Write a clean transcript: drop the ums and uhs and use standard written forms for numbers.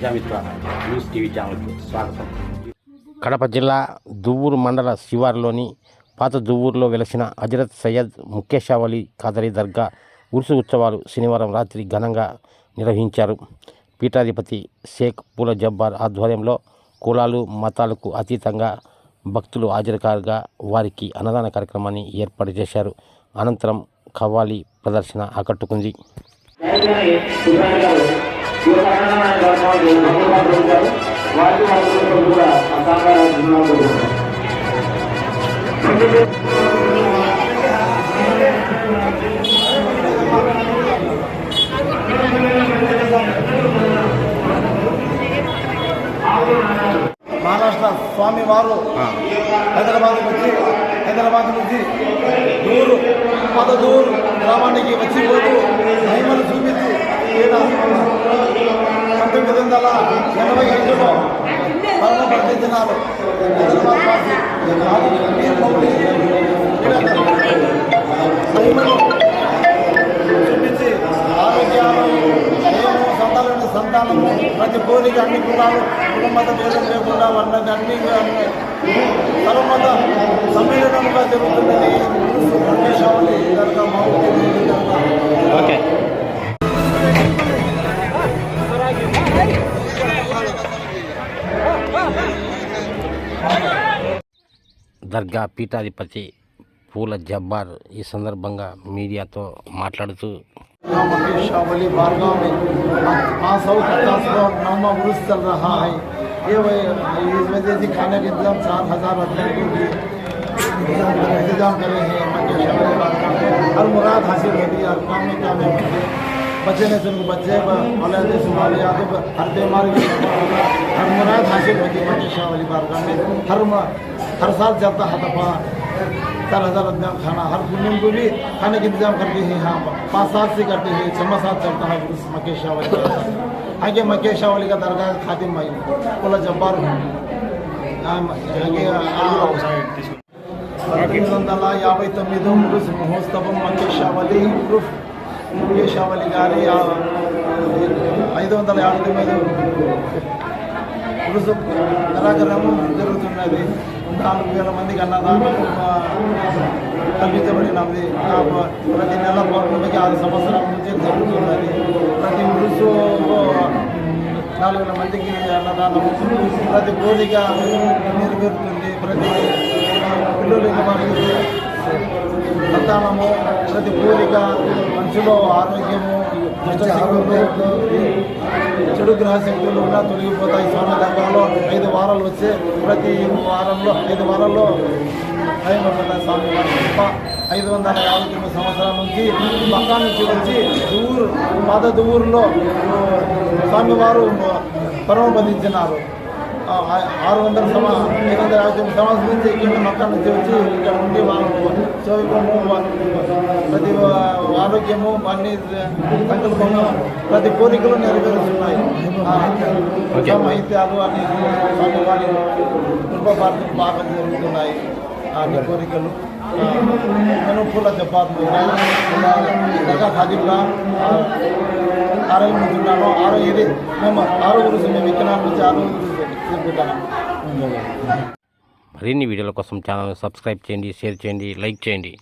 Prajamitra news TV ఛానల్కు స్వాగతం. కడప జిల్లా దువ్వూరు మండల శివారులోని పాత దువ్వూరులో వెలసిన హజరత్ సయ్యద్ ముకేషావలి ఖాదరీ దర్గా ఉరుసు ఉత్సవాలు శనివారం రాత్రి ఘనంగా నిర్వహించారు. పీఠాధిపతి షేక్ పూల జబ్బార్ ఆధ్వర్యంలో కులాలు మతాలకు అతీతంగా భక్తులు హాజరు కాగా వారికి అన్నదాన కార్యక్రమాన్ని ఏర్పాటు చేశారు. అనంతరం ఖవ్వాలి ప్రదర్శన ఆకట్టుకుంది. మహారాష్ట్ర స్వామివారు హైదరాబాద్ నుంచి దూరు గ్రామానికి వచ్చిపోతూ మహిమలు చూపించి 1985లో పరమ ప్రకటించినారు. మహిమలు చూపించి ఆరోగ్యాలు సంతానము ప్రతి కోరిక అన్ని కులాలు కుటుంబత భేదం లేకుండా ఉన్నది అన్ని సర్వమత సమ్మేళనంగా జరుగుతున్నది. ముకేషావలి దర్గా దర్గా పీఠాధిపతి పూల జబ్బార్ ఈ సందర్భంగా మీడియాతో మాట్లాడుతూ मुकेशावली बारगांव में 550 उर्स चल रहा है. ये इस वजह से खाने के इंतजाम 4000 आदमी की इंतजाम करे हैं. मुकेशावली बारगांव में हर मुराद हासिल होती है. हर काम में बच्चे ने सुन बच्चे औलाद सुमाली यादव हर बीमारी हर मुराद हासिल होती है. मुकेशावली बारगांव में हर साल चलता है दफा 4000 आदमी खाना हर पुण्य को भी खाने का इंतजाम करते हैं. यहाँ 5 साल से करते हैं. 6 साल चलता है उस मुकेशावली. आगे मुकेशावली का दरगाह खातिम भाई पूला जब्बार 1959 उर्स महोत्सవం ముకేషావలి గారి 559 ఉరుసు కార్యక్రమం జరుగుతున్నది. 4000 మందికి అన్నదానం కల్పించబడినది. ప్రతి నెల పౌర్ణమికి 6 సంవత్సరాల నుంచి జరుగుతున్నది. ప్రతి ఉరుసులో 4000 మందికి అన్నదానం ప్రతి కోరిక నెరవేరుతుంది. ప్రతి పిల్లలు వారికి సంతానము ప్రతి కోరిక మనుషులో ఆరోగ్యము చెడు గ్రహశక్తులు కూడా తొలగిపోతాయి. స్వామి దర్గాలో 5 వారాలు వచ్చే ప్రతి వారంలో 5 వారాల్లో అయిపోతాయి. స్వామి వారి 559 సంవత్సరాల నుంచి మక్కా నుంచి వచ్చి పాత దువ్వూరులో స్వామివారు పరమపదించినారు. 559 సంవత్సరం నుంచి ఇక్కడ మక్కా నుంచి వచ్చి ఇక్కడ ఉండి వాళ్ళు చదువుకోము ప్రతి ఆరోగ్యము అన్ని సంకల్పము ప్రతి కోరికలు నెరవేరుతున్నాయి. సాహిత్యాలు అన్ని స్వామివారి కృపపార్థం బాగా జరుగుతున్నాయి. అన్ని కోరికలు నేను పూల జబ్బార్ దర్గా ఖాదింగా 6 మంది ఉన్నాను. 6 గురించి మేము విత్తనాల నుంచి 6 చెప్పుకుంటాను. మరిన్ని వీడియోల కోసం ఛానల్ సబ్స్క్రైబ్ చేయండి, షేర్ చేయండి, లైక్ చేయండి.